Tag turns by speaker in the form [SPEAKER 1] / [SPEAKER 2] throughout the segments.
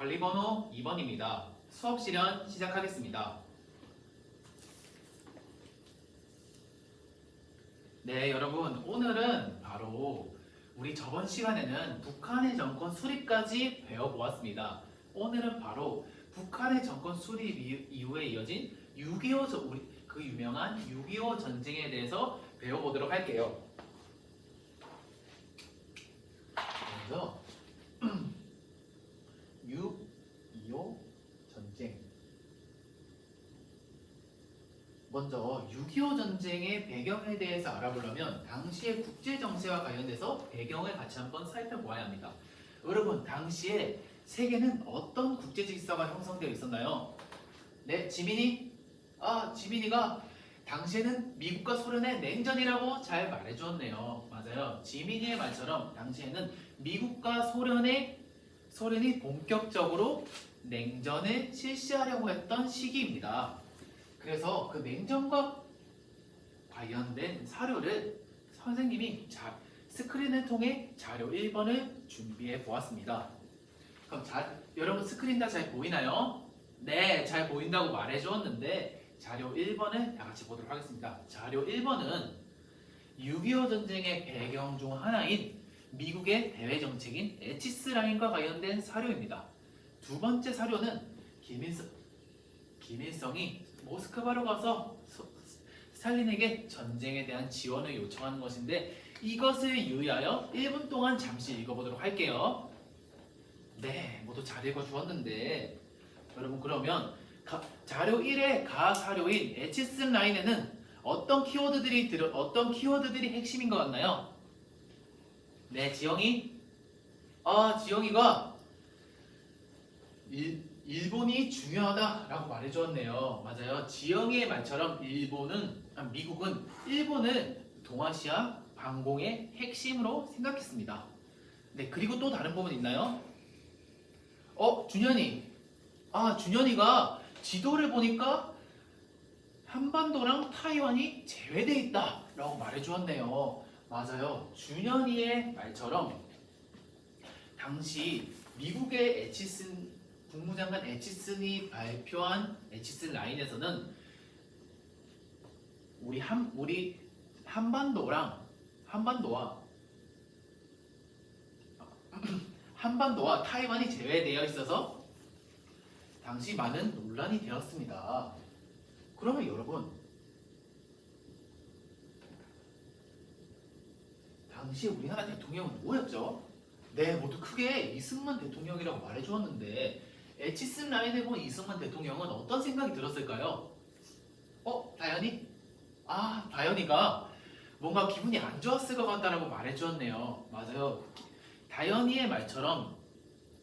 [SPEAKER 1] 관리번호 2번입니다. 수업 실현 시작하겠습니다. 네, 여러분, 오늘은 바로 우리 저번 시간에는 북한의 정권 수립까지 배워보았습니다. 오늘은 바로 북한의 정권 수립 이후에 이어진 6.25 그 유명한 6.25 전쟁에 대해서 배워보도록 할게요. 먼저 6.25 전쟁. 먼저 6.25 전쟁의 배경에 대해서 알아보려면 당시의 국제 정세와 관련돼서 배경을 같이 한번 살펴보아야 합니다. 여러분, 당시에 세계는 어떤 국제 질서가 형성되어 있었나요? 네, 지민이? 지민이가 당시에는 미국과 소련의 냉전이라고 잘 말해주었네요. 맞아요. 지민이의 말처럼 당시에는 미국과 소련이 본격적으로 냉전을 실시하려고 했던 시기입니다. 그래서 그 냉전과 관련된 사료를 선생님이 스크린을 통해 자료 1번을 준비해 보았습니다. 그럼 여러분 스크린 다 잘 보이나요? 네, 잘 보인다고 말해 주었는데 자료 1번을 다 같이 보도록 하겠습니다. 자료 1번은 6.25 전쟁의 배경 중 하나인 미국의 대외 정책인 에치스 라인과 관련된 사료입니다. 두 번째 사료는 김일성이 모스크바로 가서 스탈린에게 전쟁에 대한 지원을 요청하는 것인데 이것을 유의하여 1분 동안 잠시 읽어보도록 할게요. 네, 모두 잘 읽어주었는데 여러분, 그러면 자료 1의 가사료인 에치스 라인에는 어떤 키워드들이 핵심인 것 같나요? 네, 지영이가 일본이 중요하다라고 말해주었네요. 맞아요. 지영이의 말처럼 미국은 일본을 동아시아 방공의 핵심으로 생각했습니다. 네, 그리고 또 다른 부분 있나요? 준현이가 지도를 보니까 한반도랑 타이완이 제외되어 있다라고 말해주었네요. 맞아요. 준현이의 말처럼 당시 미국의 국무장관 에치슨이 발표한 에치스 라인에서는 우리 한반도와 타이완이 제외되어 있어서 당시 많은 논란이 되었습니다. 그러면 여러분, 당시 우리나라 대통령은 누구였죠? 네, 모두 크게 이승만 대통령이라고 말해주었는데 에치스 라인에 본 이승만 대통령은 어떤 생각이 들었을까요? 다현이? 다현이가 뭔가 기분이 안 좋았을 것 같다라고 말해주었네요. 맞아요. 다현이의 말처럼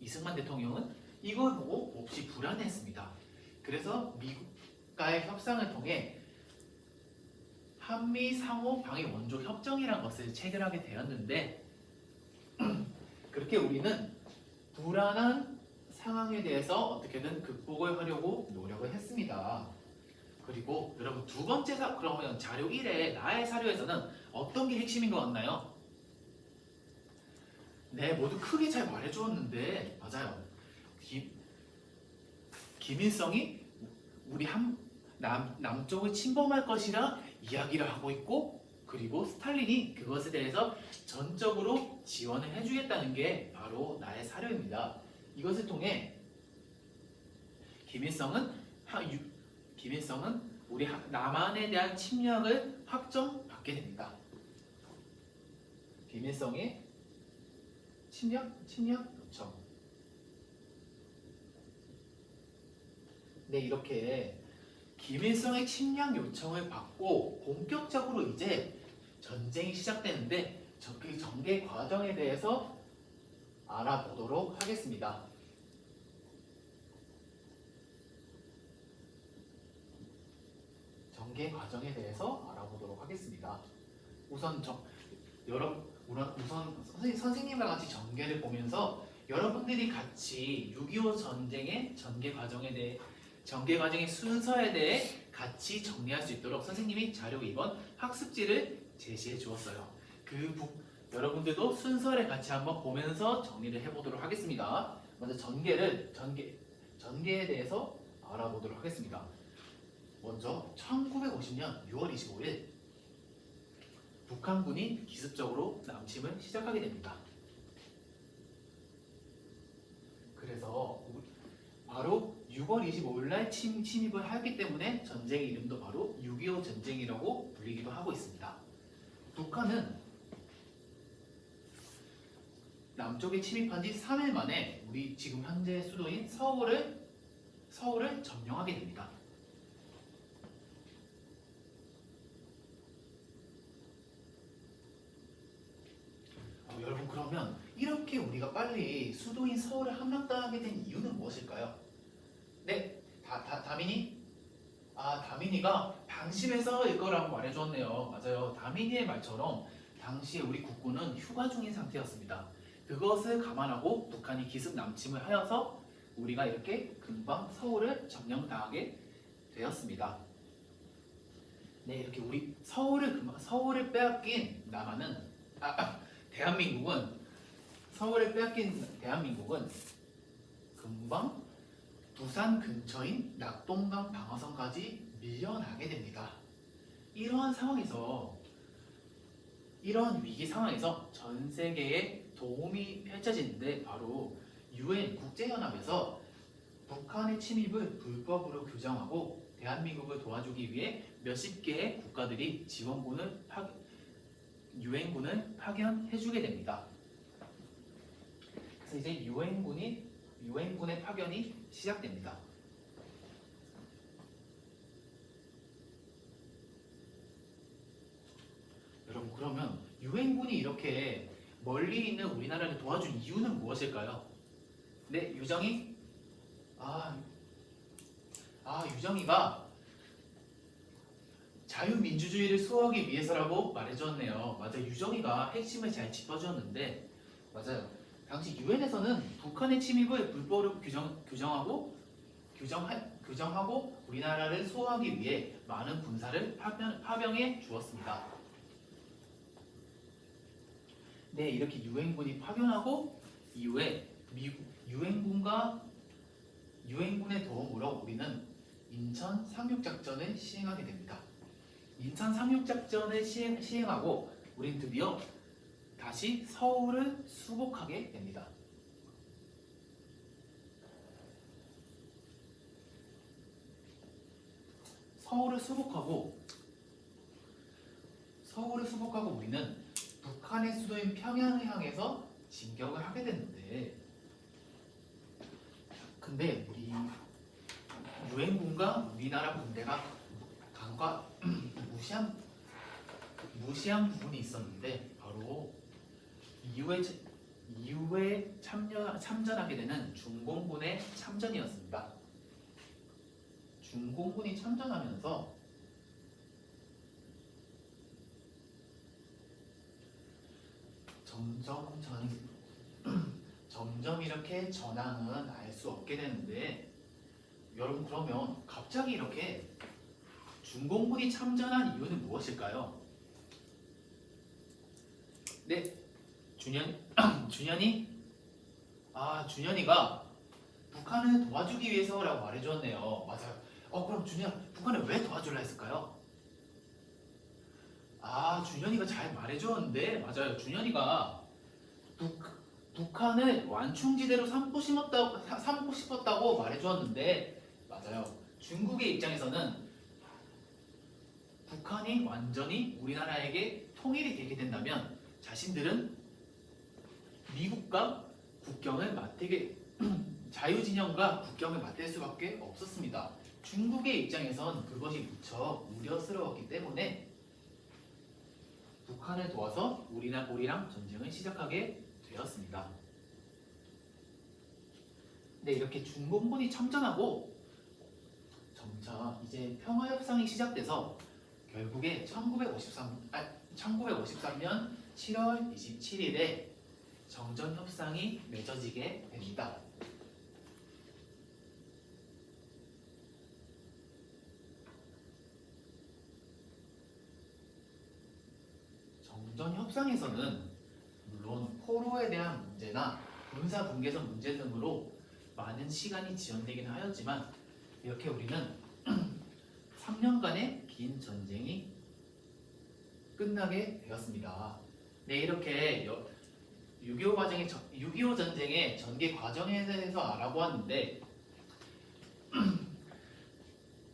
[SPEAKER 1] 이승만 대통령은 이걸 보고 몹시 불안해했습니다. 그래서 미국과의 협상을 통해 한미 상호 방위 원조 협정이라는 것을 체결하게 되었는데 그렇게 우리는 불안한 상황에 대해서 어떻게든 극복을 하려고 노력을 했습니다. 그리고 여러분, 두 번째 그러면 자료 1의 나의 사료에서는 어떤 게 핵심인 것 같나요? 네, 모두 크게 잘 말해주었는데 맞아요. 김일성이 우리 남쪽을 침범할 것이라 이야기를 하고 있고, 그리고 스탈린이 그것에 대해서 전적으로 지원을 해주겠다는 게 바로 나의 사료입니다. 이것을 통해 김일성은 우리 남한에 대한 침략을 확정받게 됩니다. 김일성의 침략 요청. 네, 이렇게 김일성의 침략 요청을 받고 본격적으로 이제 전쟁이 시작되는데 그 전개 과정에 대해서 알아보도록 하겠습니다. 전개 과정에 대해서 알아보도록 하겠습니다. 우선 선생님과 같이 전개를 보면서 여러분들이 같이 6.25 전쟁의 전개 과정의 순서에 대해 같이 정리할 수 있도록 선생님이 자료 2번 학습지를 제시해 주었어요. 여러분들도 순서를 같이 한번 보면서 정리를 해보도록 하겠습니다. 먼저 전개에 대해서 알아보도록 하겠습니다. 먼저 1950년 6월 25일 북한군이 기습적으로 남침을 시작하게 됩니다. 그래서 바로 6월 25일 날 침입을 하기 때문에 전쟁의 이름도 바로 6.25 전쟁이라고 불리기도 하고 있습니다. 북한은 남쪽에 침입한 지 3일 만에 우리 지금 현재 수도인 서울을 점령하게 됩니다. 여러분 그러면 이렇게 우리가 빨리 수도인 서울을 함락당하게 된 이유는 무엇일까요? 네, 다민이? 다민이가 방심해서일 거라고 말해주었네요. 맞아요. 다민이의 말처럼 당시에 우리 국군은 휴가 중인 상태였습니다. 그것을 감안하고 북한이 기습 남침을 하여서 우리가 이렇게 금방 서울을 점령당하게 되었습니다. 네, 이렇게 우리 서울을 빼앗긴 서울을 빼앗긴 대한민국은 금방 부산 근처인 낙동강 방어선까지 밀려나게 됩니다. 이러한 위기 상황에서 전 세계에 도움이 펼쳐지는데 바로 UN 국제연합에서 북한의 침입을 불법으로 규정하고 대한민국을 도와주기 위해 몇십 개의 국가들이 유엔군을 파견해주게 됩니다. 그래서 이제 유엔군의 파견이 시작됩니다. 여러분 그러면 유엔군이 이렇게 멀리 있는 우리나라를 도와준 이유는 무엇일까요? 네, 유정이? 유정이가 자유민주주의를 수호하기 위해서라고 말해주었네요. 맞아요. 유정이가 핵심을 잘 짚어주었는데 맞아요. 당시 유엔에서는 북한의 침입을 불법으로 규정하고 우리나라를 수호하기 위해 많은 군사를 파병해 주었습니다. 네, 이렇게 유엔군이 파견하고 이후에 유엔군의 도움으로 우리는 인천 상륙작전을 시행하게 됩니다. 인천 상륙작전을 시행하고 우리는 드디어 다시 서울을 수복하게 됩니다. 서울을 수복하고 우리는 북한의 수도인 평양을 향해서 진격을 하게 됐는데 근데 우리 유엔군과 우리나라 군대가 간과 무시한 부분이 있었는데 바로 이후에 참전하게 되는 중공군의 참전이었습니다. 중공군이 참전하면서 점점 이렇게 전황은 알 수 없게 되는데 여러분 그러면 갑자기 이렇게 중공군이 참전한 이유는 무엇일까요? 네, 준현이가 북한을 도와주기 위해서라고 말해주었네요. 맞아요. 그럼 북한을 왜 도와주려 했을까요? 준현이가 잘 말해주었는데 맞아요. 준현이가 북한을 완충지대로 삼고 싶었다고 말해주었는데 맞아요. 중국의 입장에서는 북한이 완전히 우리나라에게 통일이 되게 된다면 자신들은 미국과 국경을 자유진영과 국경을 맞댈 수밖에 없었습니다. 중국의 입장에선 그것이 무척 우려스러웠기 때문에 북한을 도와서 우리랑 전쟁을 시작하게 되었습니다. 네, 이렇게 중공군이 참전하고 점차 이제 평화협상이 시작돼서 결국에 1953년 7월 27일에 정전협상이 맺어지게 됩니다. 정전협상에서는 물론 포로에 대한 문제나 군사 분계선 문제 등으로 많은 시간이 지연되기는 하였지만 이렇게 우리는 3년간의 긴 전쟁이 끝나게 되었습니다. 네, 이렇게 6.25 전쟁의 전개 과정에 대해서 알아보았는데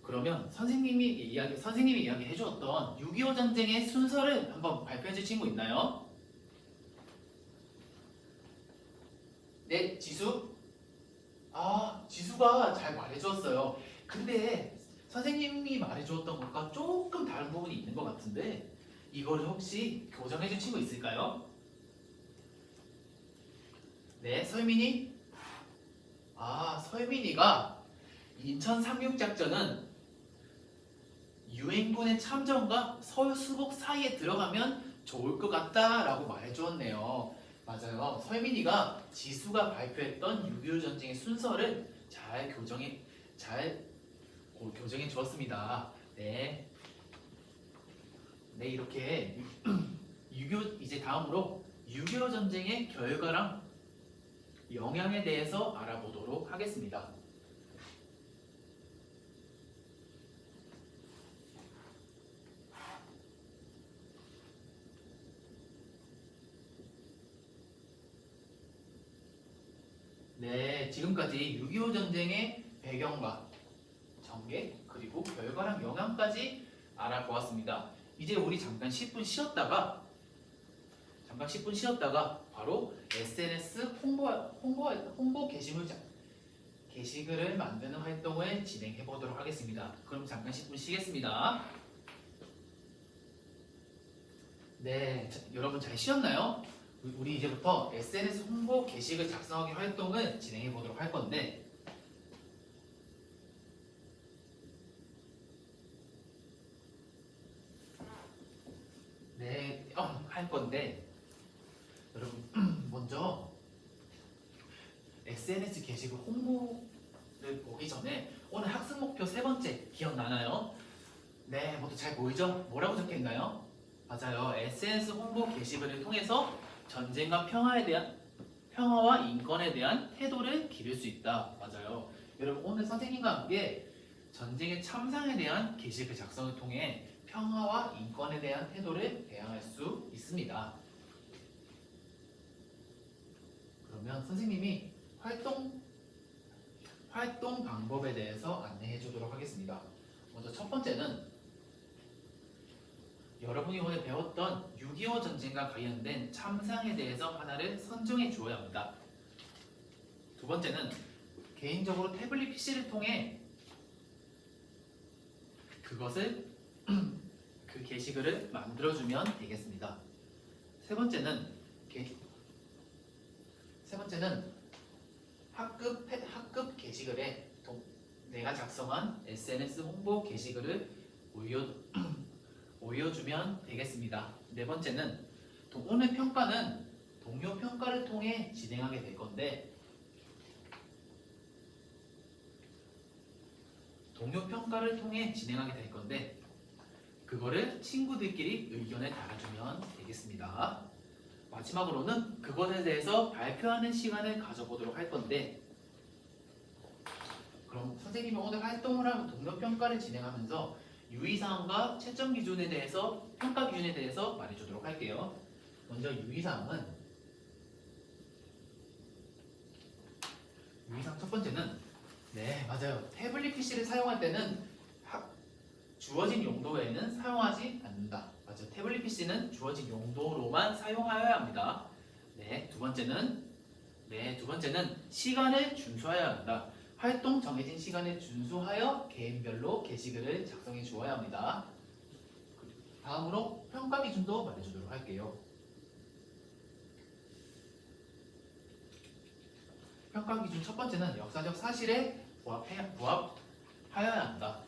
[SPEAKER 1] 그러면 선생님이 이야기해 주었던 6.25 전쟁의 순서를 한번 발표해 줄 친구 있나요? 네, 지수? 지수가 잘 말해 주었어요. 근데 선생님이 말해 주었던 것과 조금 다른 부분이 있는 것 같은데 이거를 혹시 교정해 줄 친구 있을까요? 네, 설민이? 설민이가 인천 상륙작전은 유엔군의 참전과 서울 수복 사이에 들어가면 좋을 것 같다라고 말해주었네요. 맞아요. 설민이가 지수가 발표했던 6.25 전쟁의 순서를 잘 교정해 주었습니다. 네. 네, 이렇게 6.25 이제 다음으로 6.25 전쟁의 결과랑 영향에 대해서 알아보도록 하겠습니다. 네, 지금까지 6.25 전쟁의 배경과 전개 그리고 결과랑 영향까지 알아보았습니다. 이제 우리 잠깐 10분 쉬었다가 바로 SNS 홍보 게시글을 만드는 활동을 진행해 보도록 하겠습니다. 그럼 잠깐 10분 쉬겠습니다. 네, 여러분 잘 쉬었나요? 우리 이제부터 SNS 홍보 게시글 작성하기 활동을 진행해 보도록 할 건데 여러분 먼저 SNS 게시글 홍보를 보기 전에 오늘 학습 목표 세 번째 기억나나요? 네, 모두 잘 보이죠? 뭐라고 적혀 있나요? 맞아요. SNS 홍보 게시글을 통해서 전쟁과 평화와 인권에 대한 태도를 기를 수 있다. 맞아요. 여러분 오늘 선생님과 함께 전쟁의 참상에 대한 게시글 작성을 통해 평화와 인권에 대한 태도를 배양할 수 있습니다. 그러면 선생님이 활동 방법에 대해서 안내해 주도록 하겠습니다. 먼저 첫 번째는 여러분이 오늘 배웠던 6.25 전쟁과 관련된 참상에 대해서 하나를 선정해 주어야 합니다. 두 번째는 개인적으로 태블릿 PC를 통해 그 게시글을 만들어주면 되겠습니다. 세 번째는 학급 게시글에 내가 작성한 SNS 홍보 게시글을 올려주면 되겠습니다. 네 번째는 오늘 평가는 동료 평가를 통해 진행하게 될 건데 그거를 친구들끼리 의견을 달아주면 되겠습니다. 마지막으로는 그것에 대해서 발표하는 시간을 가져보도록 할 건데 그럼 선생님이 오늘 활동을 하면 동료 평가를 진행하면서 유의사항과 채점 기준에 대해서 평가 기준에 대해서 말해주도록 할게요. 먼저 유의사항 첫 번째는 네, 맞아요. 태블릿 PC를 사용할 때는 주어진 용도 외에는 사용하지 않는다. 맞아요. 태블릿 PC는 주어진 용도로만 사용하여야 합니다. 네, 두 번째는 시간을 준수하여야 한다. 활동 정해진 시간을 준수하여 개인별로 게시글을 작성해 주어야 합니다. 다음으로 평가 기준도 말해주도록 할게요. 평가 기준 첫 번째는 역사적 사실에 부합하여야 한다.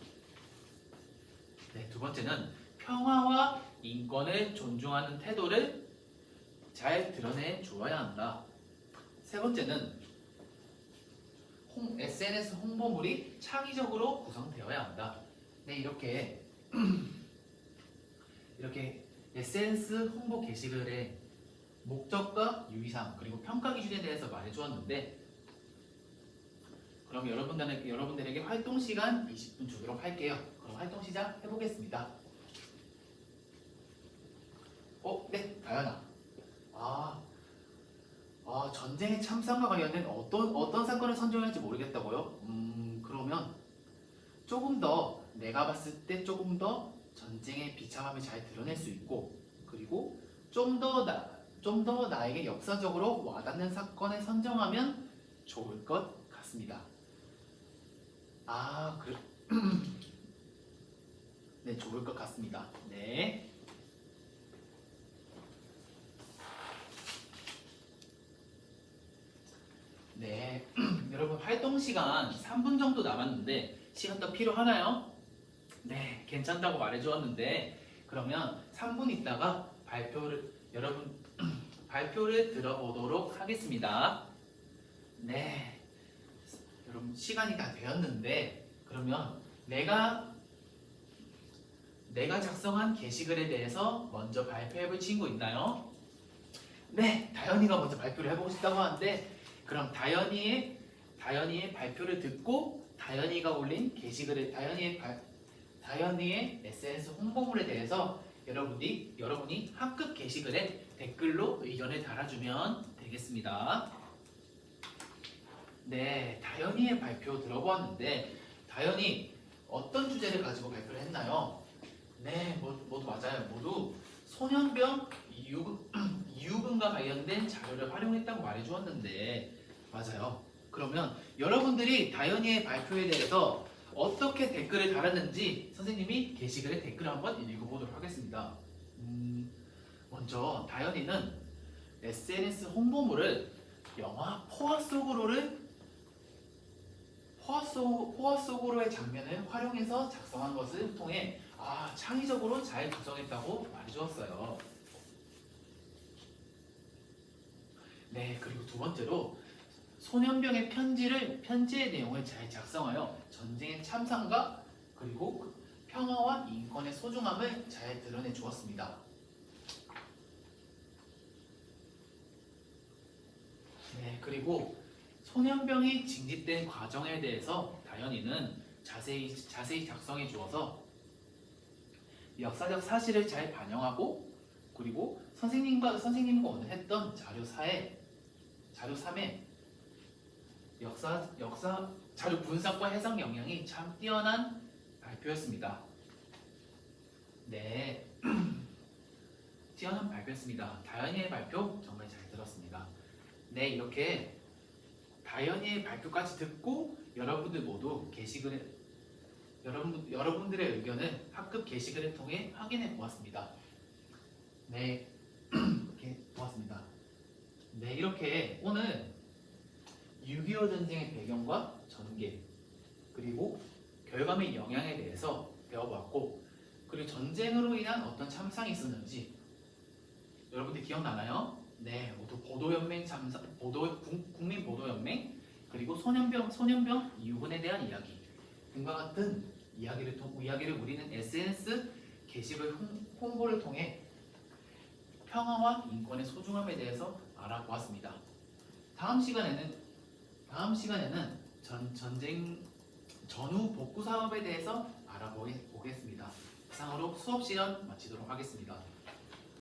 [SPEAKER 1] 네, 두 번째는 평화와 인권을 존중하는 태도를 잘 드러내 주어야 한다. 세 번째는 SNS 홍보물이 창의적으로 구성되어야 한다. 네, 이렇게 SNS 홍보 게시글에 목적과 유의사항 그리고 평가 기준에 대해서 말해주었는데 그럼 여러분들에게 활동 시간 20분 주도록 할게요. 그럼 활동 시작 해보겠습니다. 네, 다현아. 전쟁의 참상과 관련된 어떤 사건을 선정할지 모르겠다고요? 그러면 조금 더 내가 봤을 때 조금 더 전쟁의 비참함을 잘 드러낼 수 있고 그리고 좀 더 나에게 역사적으로 와닿는 사건을 선정하면 좋을 것 같습니다. 그래. 네, 좋을 것 같습니다. 네. 네. 여러분 활동 시간 3분 정도 남았는데 시간 더 필요하나요? 네, 괜찮다고 말해주었는데 그러면 3분 있다가 발표를 들어보도록 하겠습니다. 네, 여러분 시간이 다 되었는데 그러면 내가 작성한 게시글에 대해서 먼저 발표해볼 친구 있나요? 네, 다현이가 먼저 발표를 해보고 싶다고 하는데 그럼 다현이의 발표를 듣고 다현이가 올린 게시글에 다현이의 SNS 홍보물에 대해서 여러분이 학급 게시글에 댓글로 의견을 달아주면 되겠습니다. 네, 다현이의 발표 들어보았는데 다현이 어떤 주제를 가지고 발표를 했나요? 네, 모두 맞아요. 모두 소년병 이유금과 관련된 자료를 활용했다고 말해주었는데 맞아요. 그러면 여러분들이 다현이의 발표에 대해서 어떻게 댓글을 달았는지 선생님이 게시글에 댓글을 한번 읽어보도록 하겠습니다. 먼저 다현이는 SNS 홍보물을 영화 포화 속으로의 장면을 활용해서 작성한 것을 통해 창의적으로 잘 구성했다고 말해주었어요. 네, 그리고 두 번째로 소년병의 편지의 내용을 잘 작성하여 전쟁의 참상과 그리고 평화와 인권의 소중함을 잘 드러내 주었습니다. 네, 그리고 소년병이 징집된 과정에 대해서 다현이는 자세히 작성해 주어서 역사적 사실을 잘 반영하고 그리고 선생님과 오늘 했던 자료 3에 자료 분석과 해석 역량이 참 뛰어난 발표였습니다. 네, 뛰어난 발표였습니다. 다현이의 발표 정말 잘 들었습니다. 네, 이렇게 다현이의 발표까지 듣고 여러분들 모두 여러분들의 의견을 학급 게시글을 통해 확인해 보았습니다. 네, 이렇게 보았습니다. 네, 이렇게 오늘 6.25 전쟁의 배경과 전개 그리고 결과의 영향에 대해서 배워봤고 그리고 전쟁으로 인한 어떤 참상이 있었는지 여러분들 기억나나요? 네, 모두 국민보도연맹 그리고 소년병 이유군에 대한 이야기 등과 같은 이야기를 우리는 SNS 게시글 홍보를 통해 평화와 인권의 소중함에 대해서 알아보았습니다. 다음 시간에는 전쟁 전후 복구 사업에 대해서 알아보겠습니다. 이상으로 수업 시간 마치도록 하겠습니다.